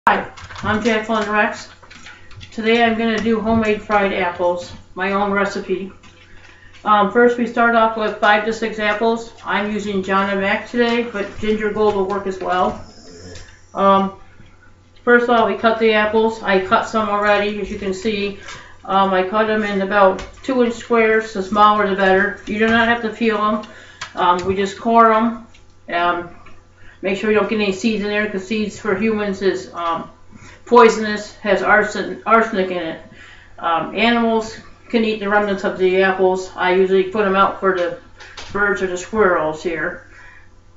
Hi, I'm Jacqueline Rex. Today I'm going to do homemade fried apples, my own recipe. First we start off with 5 to 6 apples. I'm using John and Mac today, but ginger gold will work as well. First of all, we cut the apples. I cut some already, as you can see. I cut them in about 2-inch squares, the smaller the better. You do not have to peel them. We just core them. Make sure you don't get any seeds in there, because seeds for humans is poisonous, has arsenic in it. Animals can eat the remnants of the apples. I usually put them out for the birds or the squirrels here.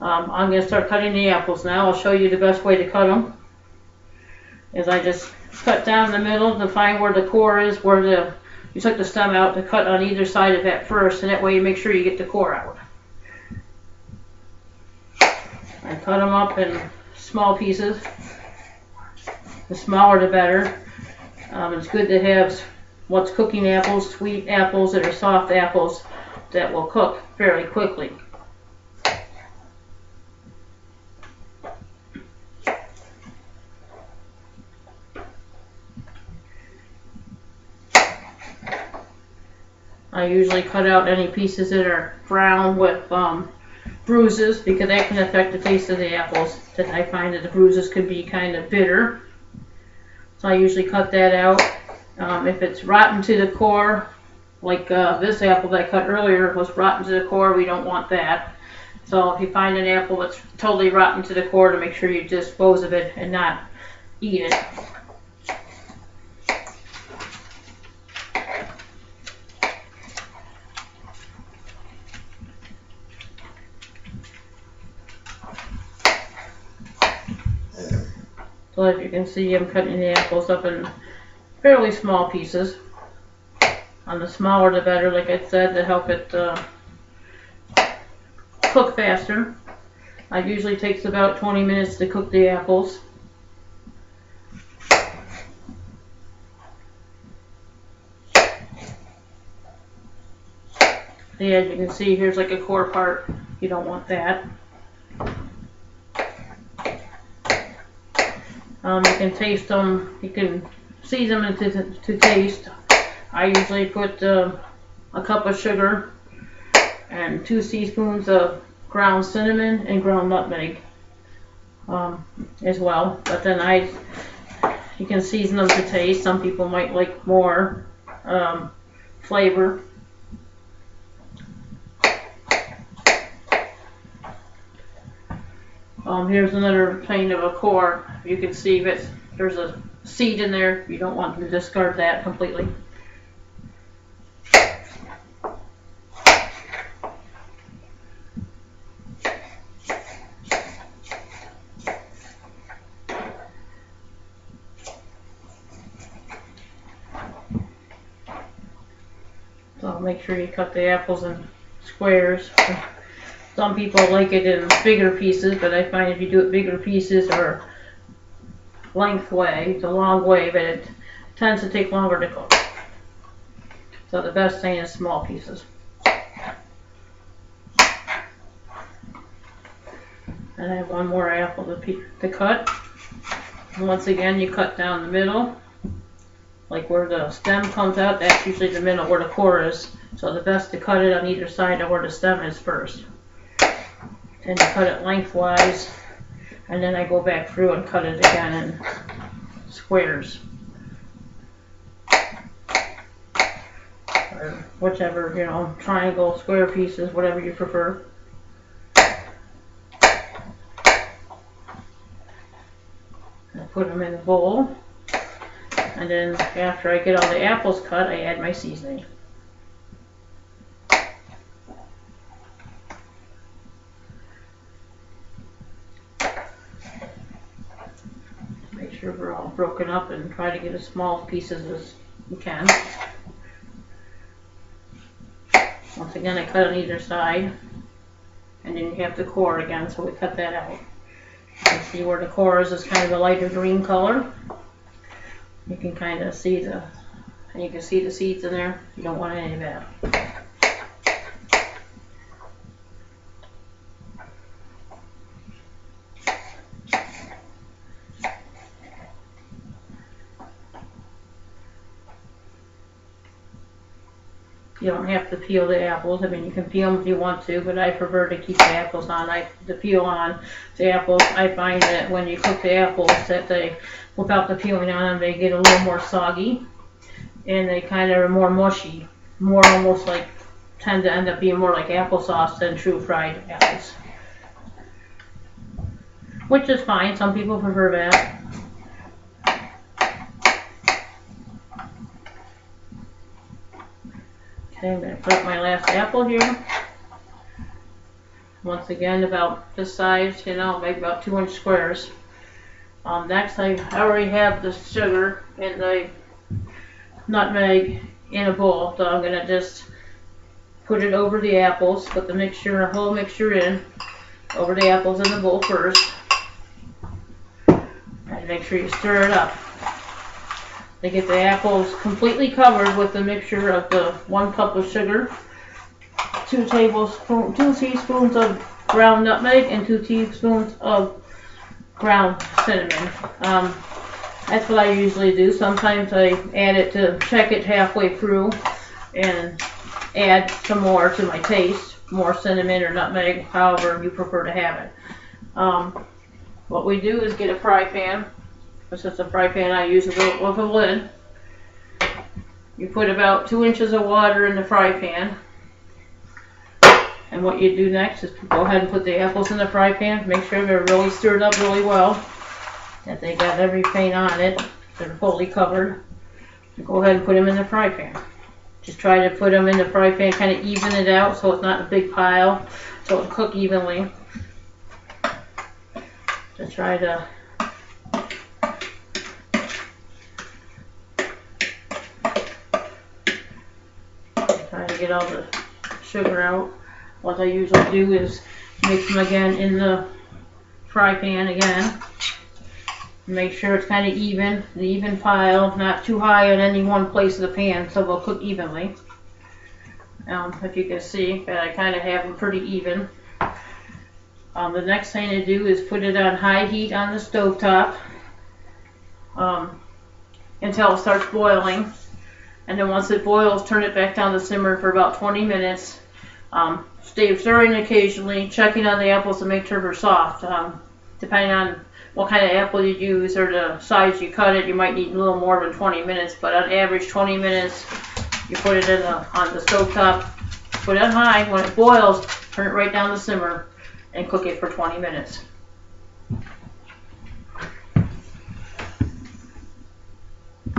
I'm going to start cutting the apples now. I'll show you the best way to cut them. Is I just cut down the middle to find where the core is, where you took the stem out, to cut on either side of that first, and that way you make sure you get the core out. I cut them up in small pieces. The smaller the better. It's good to have what's cooking apples, sweet apples that are soft apples that will cook fairly quickly. I usually cut out any pieces that are brown with bruises, because that can affect the taste of the apples. That I find that the bruises could be kind of bitter. So I usually cut that out. If it's rotten to the core, like this apple that I cut earlier was rotten to the core, we don't want that. So if you find an apple that's totally rotten to the core, to make sure you dispose of it and not eat it. So as you can see, I'm cutting the apples up in fairly small pieces. On the smaller the better, like I said, to help it cook faster. It usually takes about 20 minutes to cook the apples. Yeah, as you can see, here's like a core part. You don't want that. You can taste them, you can season them to taste. I usually put a cup of sugar and 2 teaspoons of ground cinnamon and ground nutmeg as well. But then you can season them to taste. Some people might like more flavor. Here's another kind of a core. You can see that there's a seed in there. You don't want to discard that completely. So make sure you cut the apples in squares. Some people like it in bigger pieces, but I find if you do it bigger pieces or lengthwise, it's a long way, but it tends to take longer to cook. So the best thing is small pieces. And I have one more apple to cut. And once again, you cut down the middle, like where the stem comes out. That's usually the middle where the core is. So the best to cut it on either side of where the stem is first. And I cut it lengthwise, and then I go back through and cut it again in squares. Or whichever, triangle, square pieces, whatever you prefer. I put them in a bowl, and then after I get all the apples cut, I add my seasoning. Make sure we're all broken up and try to get as small pieces as you can. Once again, I cut on either side, and then you have the core again, so we cut that out. You can see where the core is kind of a lighter green color. You can kind of see and you can see the seeds in there. You don't want any of that. You don't have to peel the apples. I mean, you can peel them if you want to, but I prefer to keep the apples on. The peel on the apples. I find that when you cook the apples, that they, without the peeling on them, they get a little more soggy, and they kind of are more mushy, more almost like, tend to end up being more like applesauce than true fried apples. Which is fine. Some people prefer that. Okay, I'm going to put up my last apple here. Once again, about this size, you know, maybe about 2-inch squares. Next, I already have the sugar and the nutmeg in a bowl, so I'm going to just put it over the apples, put the mixture, a whole mixture in, over the apples in the bowl first. And make sure you stir it up. They get the apples completely covered with the mixture of the 1 cup of sugar, 2 teaspoons of ground nutmeg, and 2 teaspoons of ground cinnamon. That's what I usually do. Sometimes I add it to check it halfway through and add some more to my taste, more cinnamon or nutmeg, however you prefer to have it. What we do is get a fry pan. This is a fry pan I use with a lid. You put about 2 inches of water in the fry pan. And what you do next is go ahead and put the apples in the fry pan. Make sure they're really stirred up really well, that they got everything on it. They're fully covered. And go ahead and put them in the fry pan. Just try to put them in the fry pan, kind of even it out so it's not a big pile, so it'll cook evenly. Just try to get all the sugar out. What I usually do is mix them again in the fry pan again. Make sure it's kind of even, an even pile, not too high in any one place of the pan, so they'll cook evenly. If you can see that I kind of have them pretty even. The next thing to do is put it on high heat on the stovetop until it starts boiling. And then once it boils, turn it back down to simmer for about 20 minutes. Stay stirring occasionally, checking on the apples to make sure they're soft. Depending on what kind of apple you use or the size you cut it, you might need a little more than 20 minutes. But on average, 20 minutes. You put it on the stovetop, put it on high. When it boils, turn it right down to simmer and cook it for 20 minutes.